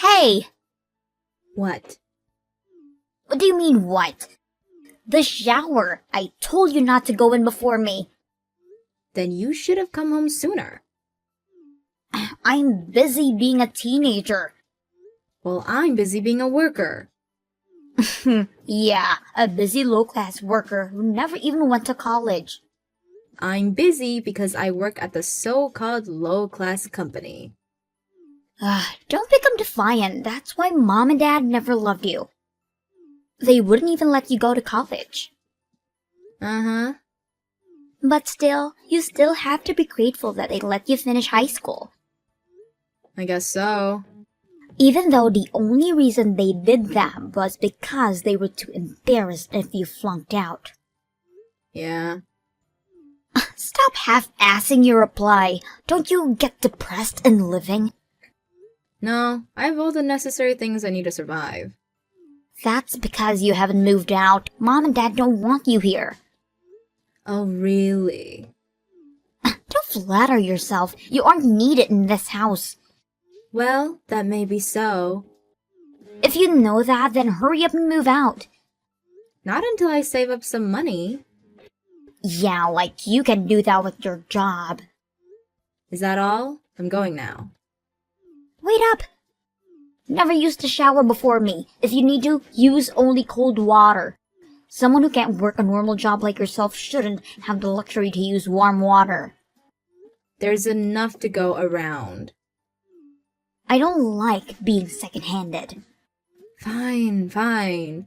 Hey! What? What do you mean, what? The shower! I told you not to go in before me. Then you should have come home sooner. I'm busy being a teenager. Well, I'm busy being a worker. Yeah, a busy low-class worker who never even went to college. I'm busy because I work at the so-called low-class company. Don't become defiant. That's why Mom and Dad never loved you. They wouldn't even let you go to college. Uh-huh. But still, you still have to be grateful that they let you finish high school. I guess so. Even though the only reason they did that was because they were too embarrassed if you flunked out. Yeah. Stop half-assing your reply. Don't you get depressed in living? No, I have all the necessary things I need to survive. That's because you haven't moved out. Mom and Dad don't want you here. Oh, really? Don't flatter yourself. You aren't needed in this house. Well, that may be so. If you know that, then hurry up and move out. Not until I save up some money. Yeah, like you can do that with your job. Is that all? I'm going now. Wait up! Never used to shower before me. If you need to, use only cold water. Someone who can't work a normal job like yourself shouldn't have the luxury to use warm water. There's enough to go around. I don't like being second-handed. Fine. I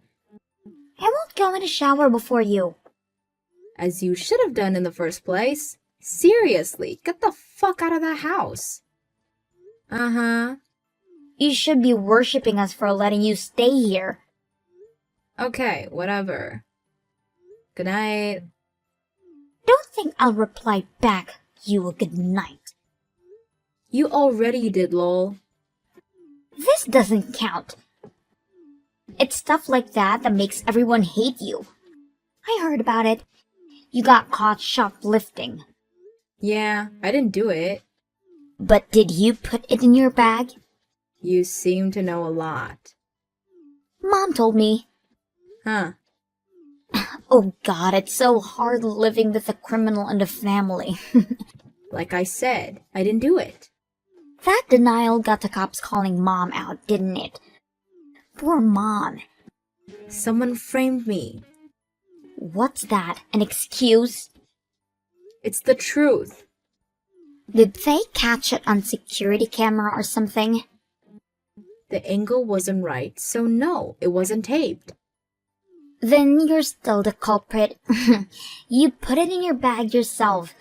won't go in a shower before you. As you should have done in the first place. Seriously, get the fuck out of the house. Uh-huh. You should be worshipping us for letting you stay here. Okay, whatever. Good night. Don't think I'll reply back, you a good night. You already did, lol. This doesn't count. It's stuff like that that makes everyone hate you. I heard about it. You got caught shoplifting. Yeah, I didn't do it. But did you put it in your bag? You seem to know a lot. Mom told me. Huh. Oh God, it's so hard living with a criminal in the family. Like I said, I didn't do it. That denial got the cops calling Mom out, didn't it? Poor Mom. Someone framed me. What's that? An excuse? It's the truth. Did they catch it on security camera or something? The angle wasn't right, so no, it wasn't taped. Then you're still the culprit. You put it in your bag yourself.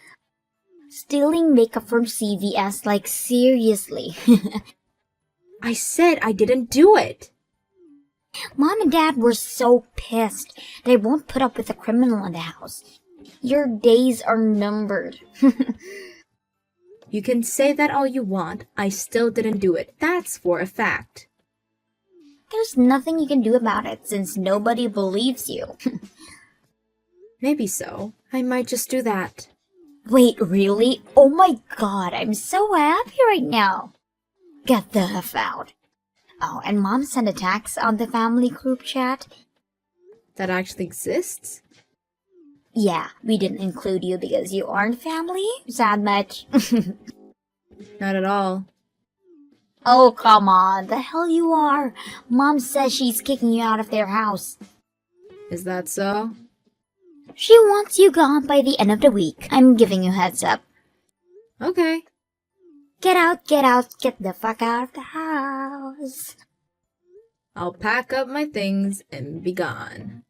Stealing makeup from CVS, like seriously. I said I didn't do it. Mom and Dad were so pissed. They won't put up with a criminal in the house. Your days are numbered. You can say that all you want. I still didn't do it. That's for a fact. There's nothing you can do about it since nobody believes you. Maybe so. I might just do that. Wait, really? Oh my God, I'm so happy right now. Get the F out. Oh, and Mom sent a text on the family group chat. That actually exists? Yeah, we didn't include you because you aren't family? Sad much? Not at all. Oh, come on. The hell you are. Mom says she's kicking you out of their house. Is that so? She wants you gone by the end of the week. I'm giving you heads up. Okay. Get out, get the fuck out of the house. I'll pack up my things and be gone.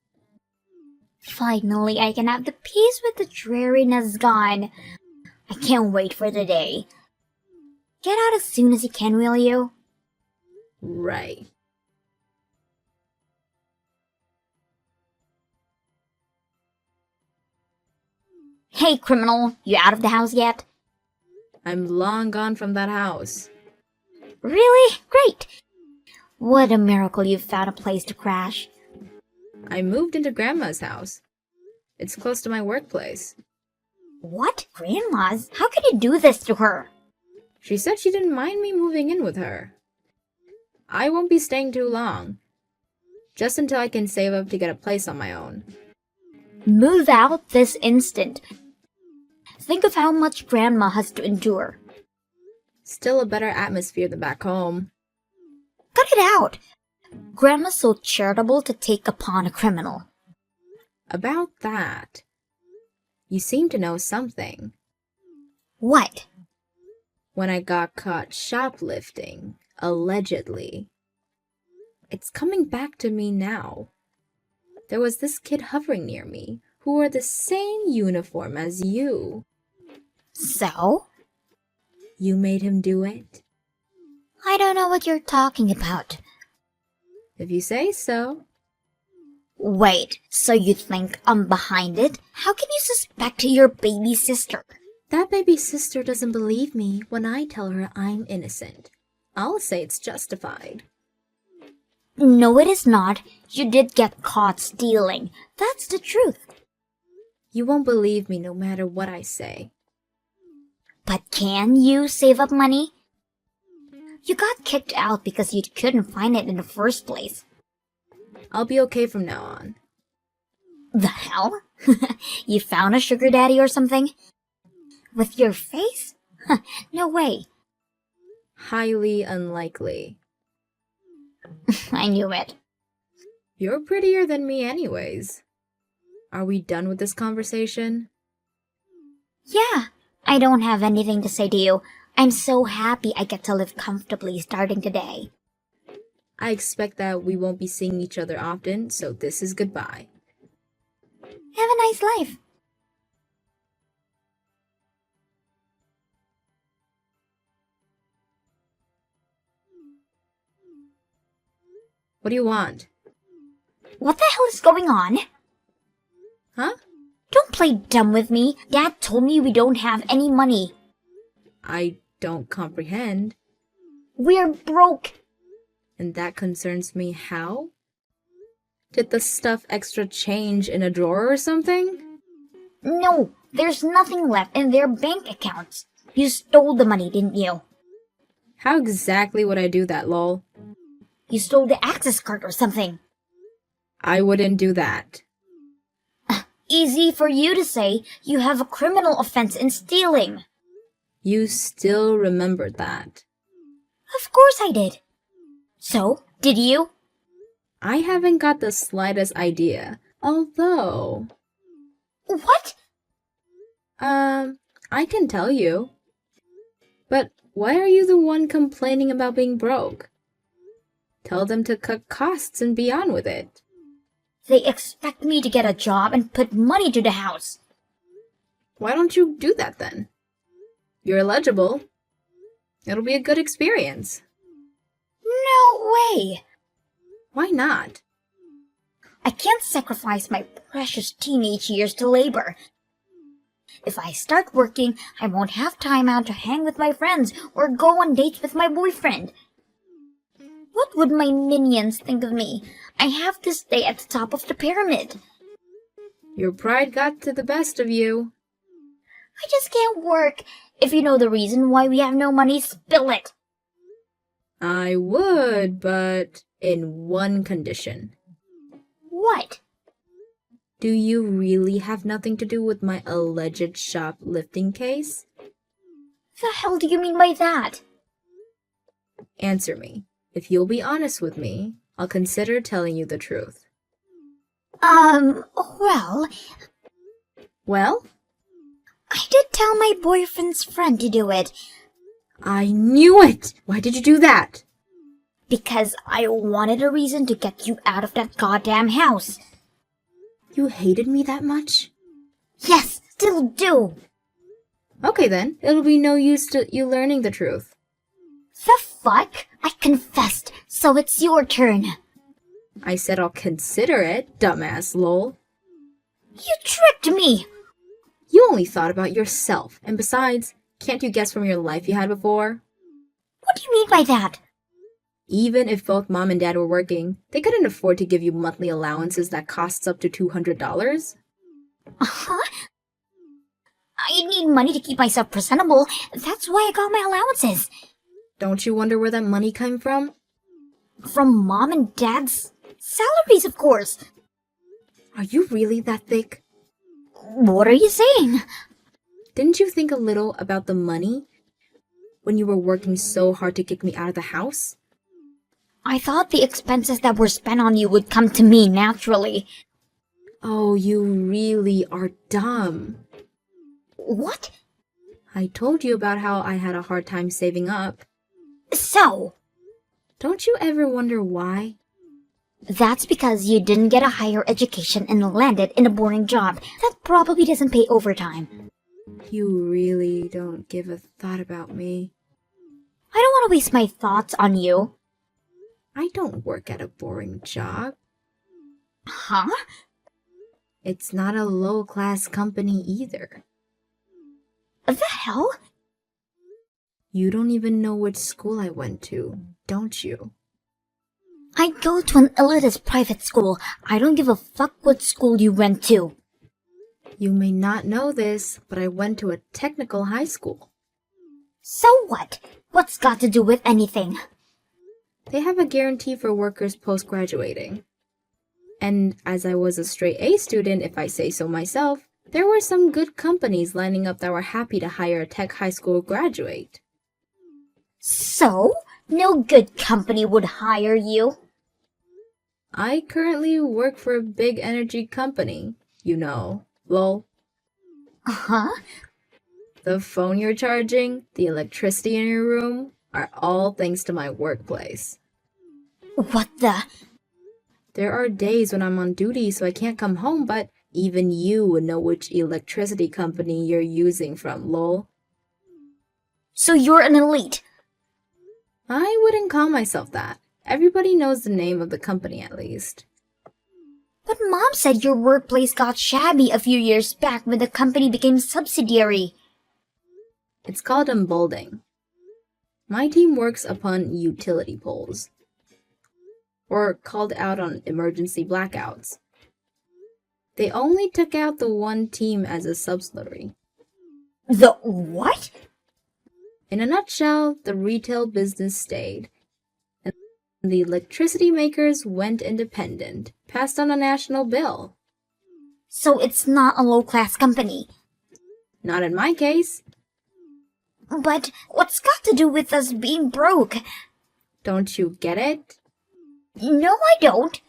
Finally, I can have the peace with the dreariness gone. I can't wait for the day. Get out as soon as you can, will you? Right. Hey, criminal, you out of the house yet? I'm long gone from that house. Really? Great. What a miracle you found a place to crash. I moved into Grandma's house. It's close to my workplace. What? Grandma's? How could you do this to her? She said she didn't mind me moving in with her. I won't be staying too long. Just until I can save up to get a place on my own. Move out this instant. Think of how much Grandma has to endure. Still a better atmosphere than back home. Cut it out. Grandma's so charitable to take upon a criminal. About that, you seem to know something. What? When I got caught shoplifting, allegedly. It's coming back to me now. There was this kid hovering near me who wore the same uniform as you. So? You made him do it? I don't know what you're talking about. If you say so. Wait, so you think I'm behind it? How can you suspect your baby sister? That baby sister doesn't believe me when I tell her I'm innocent. I'll say it's justified. No, it is not. You did get caught stealing. That's the truth. You won't believe me no matter what I say. But can you save up money? You got kicked out because you couldn't find it in the first place. I'll be okay from now on. The hell? You found a sugar daddy or something? With your face? No way. Highly unlikely. I knew it. You're prettier than me anyways. Are we done with this conversation? Yeah, I don't have anything to say to you. I'm so happy I get to live comfortably starting today. I expect that we won't be seeing each other often, so this is goodbye. Have a nice life. What do you want? What the hell is going on? Huh? Don't play dumb with me. Dad told me we don't have any money. I don't comprehend. We're broke. And that concerns me how? Did the stuff extra change in a drawer or something? No, there's nothing left in their bank accounts. You stole the money, didn't you? How exactly would I do that, lol? You stole the access card or something. I wouldn't do that. Easy for you to say. You have a criminal offense in stealing. You still remembered that. Of course I did. So, did you? I haven't got the slightest idea. Although... What? I can tell you. But why are you the one complaining about being broke? Tell them to cut costs and be on with it. They expect me to get a job and put money to the house. Why don't you do that then? You're eligible. It'll be a good experience. No way! Why not? I can't sacrifice my precious teenage years to labor. If I start working, I won't have time out to hang with my friends or go on dates with my boyfriend. What would my minions think of me? I have to stay at the top of the pyramid. Your pride got to the best of you. I just can't work. If you know the reason why we have no money, spill it. I would, but in one condition. What? Do you really have nothing to do with my alleged shoplifting case? The hell do you mean by that? Answer me. If you'll be honest with me, I'll consider telling you the truth. Well, Well? I did tell my boyfriend's friend to do it I knew it! Why did you do that? because I wanted a reason to get you out of that goddamn house. You hated me that much? Yes, still do. Okay then, it'll be no use to you learning the truth. The fuck? I confessed, so it's your turn. I said I'll consider it, dumbass lol. You tricked me. You only thought about yourself, and besides, can't you guess from your life you had before? What do you mean by that? Even if both mom and dad were working, they couldn't afford to give you monthly allowances that costs up to $200. Huh? I need money to keep myself presentable. That's why I got my allowances. Don't you wonder where that money came from? From mom and dad's salaries, of course. Are you really that thick? What are you saying? Didn't you think a little about the money when you were working so hard to kick me out of the house? I thought the expenses that were spent on you would come to me naturally. Oh, you really are dumb. What? I told you about how I had a hard time saving up. So, Don't you ever wonder why? that's because you didn't get a higher education and landed in a boring job that probably doesn't pay overtime. You really don't give a thought about me. I don't want to waste my thoughts on you. I don't work at a boring job. Huh? It's not a low-class company either. The hell? You don't even know which school I went to, don't you? I go to an elitist private school. I don't give a fuck what school you went to. You may not know this, but I went to a technical high school. So what? What's got to do with anything? They have a guarantee for workers post-graduating. And as I was a straight A student, if I say so myself, there were some good companies lining up that were happy to hire a tech high school graduate. So? No good company would hire you. I currently work for a big energy company, you know, lol. Huh? The phone you're charging, the electricity in your room, are all thanks to my workplace. What the? There are days when I'm on duty so I can't come home, but even you would know which electricity company you're using from, lol. So you're an elite. I wouldn't call myself that. Everybody knows the name of the company at least. But mom said your workplace got shabby a few years back when the company became subsidiary. It's called emboldening. My team works upon utility poles, or called out on emergency blackouts. They only took out the one team as a subsidiary. The what? In a nutshell, the retail business stayed, and the electricity makers went independent, passed on a national bill. So it's not a low-class company. Not in my case. But what's got to do with us being broke? Don't you get it? No, I don't.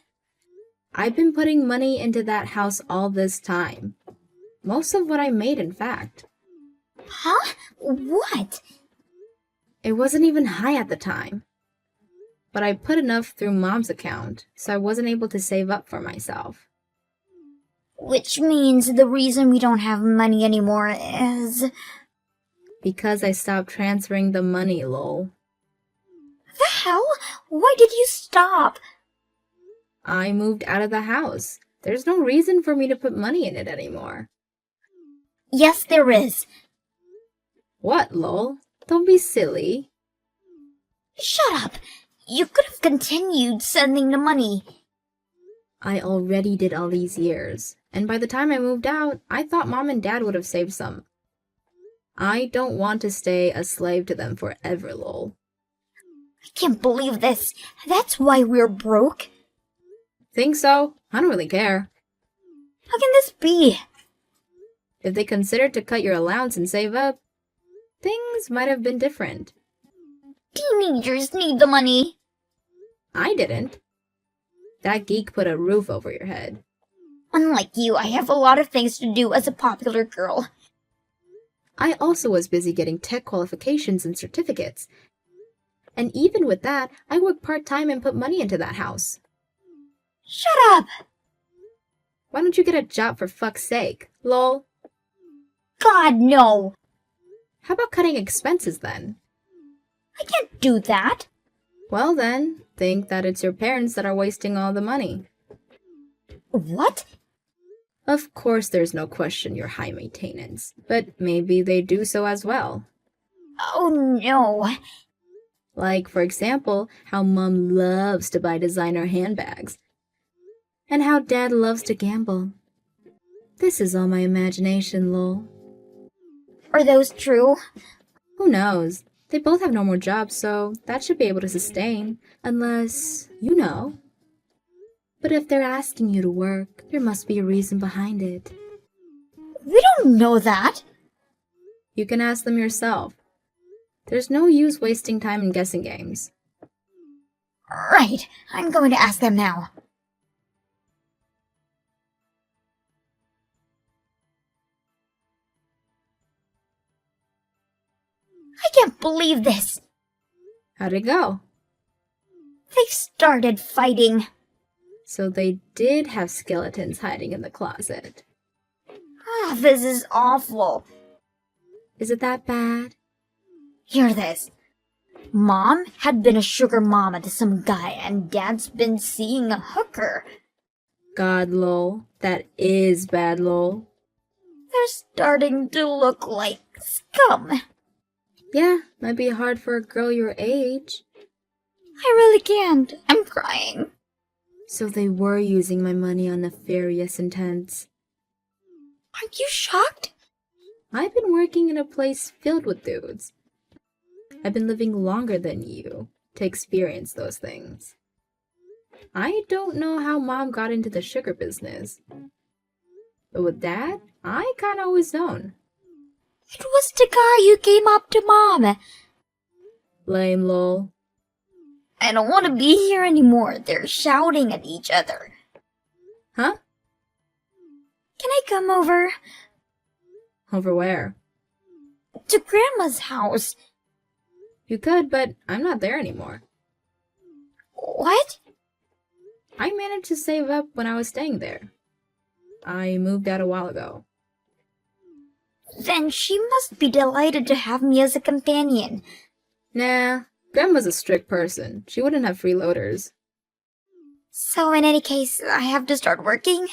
I've been putting money into that house all this time. Most of what I made, in fact. Huh? What? It wasn't even high at the time. But I put enough through mom's account, so I wasn't able to save up for myself. Which means the reason we don't have money anymore is... Because I stopped transferring the money, lol. The hell? Why did you stop? I moved out of the house. There's no reason for me to put money in it anymore. Yes, there is. What, lol? Don't be silly. Shut up. You could have continued sending the money. I already did all these years, and by the time I moved out, I thought mom and dad would have saved some. I don't want to stay a slave to them forever, lol. I can't believe this. That's why we're broke. Think so? I don't really care. How can this be? If they considered to cut your allowance and save up, things might have been different. Teenagers need the money. I didn't. That geek put a roof over your head. Unlike you, I have a lot of things to do as a popular girl. I also was busy getting tech qualifications and certificates. And even with that, I worked part-time and put money into that house. Shut up! Why don't you get a job for fuck's sake? Lol. God, no! How about cutting expenses then? I can't do that. Well then, think that it's your parents that are wasting all the money. What? Of course there's no question you're high maintenance, but maybe they do so as well. Oh no. Like, for example, how mom loves to buy designer handbags. And how dad loves to gamble. This is all my imagination, lol. Are those true? Who knows? They both have normal jobs, so that should be able to sustain. Unless, you know. But if they're asking you to work, there must be a reason behind it. We don't know that. You can ask them yourself. There's no use wasting time in guessing games. Right, I'm going to ask them now. I can't believe this. How'd it go? They've started fighting. So they did have skeletons hiding in the closet. Ah, this is awful. Is it that bad? Hear this. Mom had been a sugar mama to some guy, and Dad's been seeing a hooker. God, lol. That is bad, lol. They're starting to look like scum. Yeah, might be hard for a girl your age. I really can't. I'm crying. So they were using my money on nefarious intents. Aren't you shocked? I've been working in a place filled with dudes. I've been living longer than you to experience those things. I don't know how Mom got into the sugar business. But with Dad, I kinda always known. It was the guy who came up to Mom. Lame, lol. I don't want to be here anymore. They're shouting at each other. Huh? Can I come over? Over where? To Grandma's house. You could, but I'm not there anymore. What? I managed to save up when I was staying there. I moved out a while ago. Then she must be delighted to have me as a companion. Nah, Grandma's a strict person. She wouldn't have freeloaders. So in any case, I have to start working?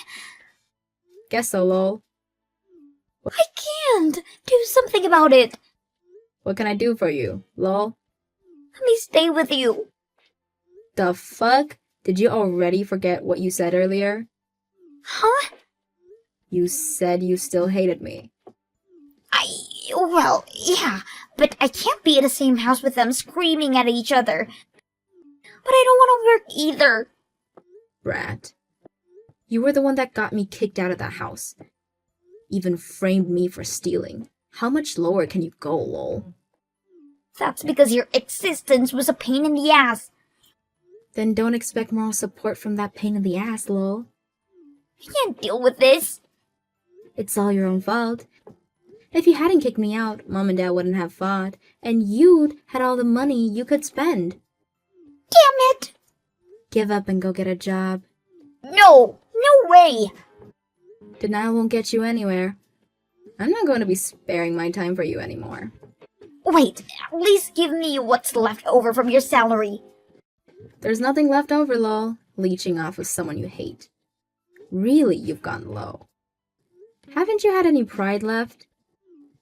Guess so, lol. I can't. Do something about it. What can I do for you, lol? Let me stay with you. The fuck? Did you already forget what you said earlier? Huh? You said you still hated me. Well, yeah, but I can't be in the same house with them screaming at each other. But I don't want to work either. Brat. You were the one that got me kicked out of that house. Even framed me for stealing. How much lower can you go, lol? That's because your existence was a pain in the ass. Then don't expect moral support from that pain in the ass, lol. I can't deal with this. It's all your own fault. If you hadn't kicked me out, Mom and Dad wouldn't have fought, and you'd had all the money you could spend. Damn it! Give up and go get a job. No! No way! Denial won't get you anywhere. I'm not going to be sparing my time for you anymore. Wait, at least give me what's left over from your salary. There's nothing left over, lol. Leeching off of someone you hate. Really, you've gone low. Haven't you had any pride left?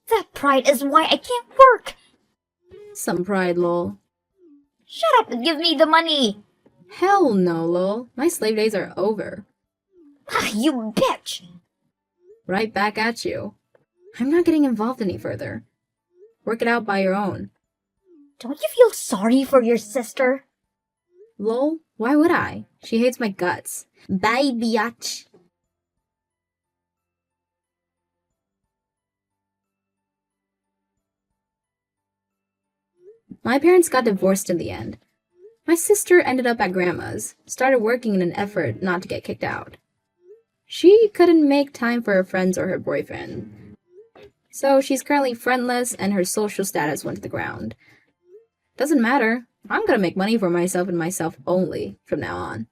That pride is why I can't work. Some pride, lol. Shut up and give me the money. Hell no, lol. My slave days are over. Ah, you bitch. Right back at you. I'm not getting involved any further. Work it out by your own. Don't you feel sorry for your sister? Lol, why would I? She hates my guts. Bye, biatch. My parents got divorced in the end. My sister ended up at Grandma's, started working in an effort not to get kicked out. She couldn't make time for her friends or her boyfriend. So she's currently friendless and her social status went to the ground. Doesn't matter. I'm gonna make money for myself and myself only from now on.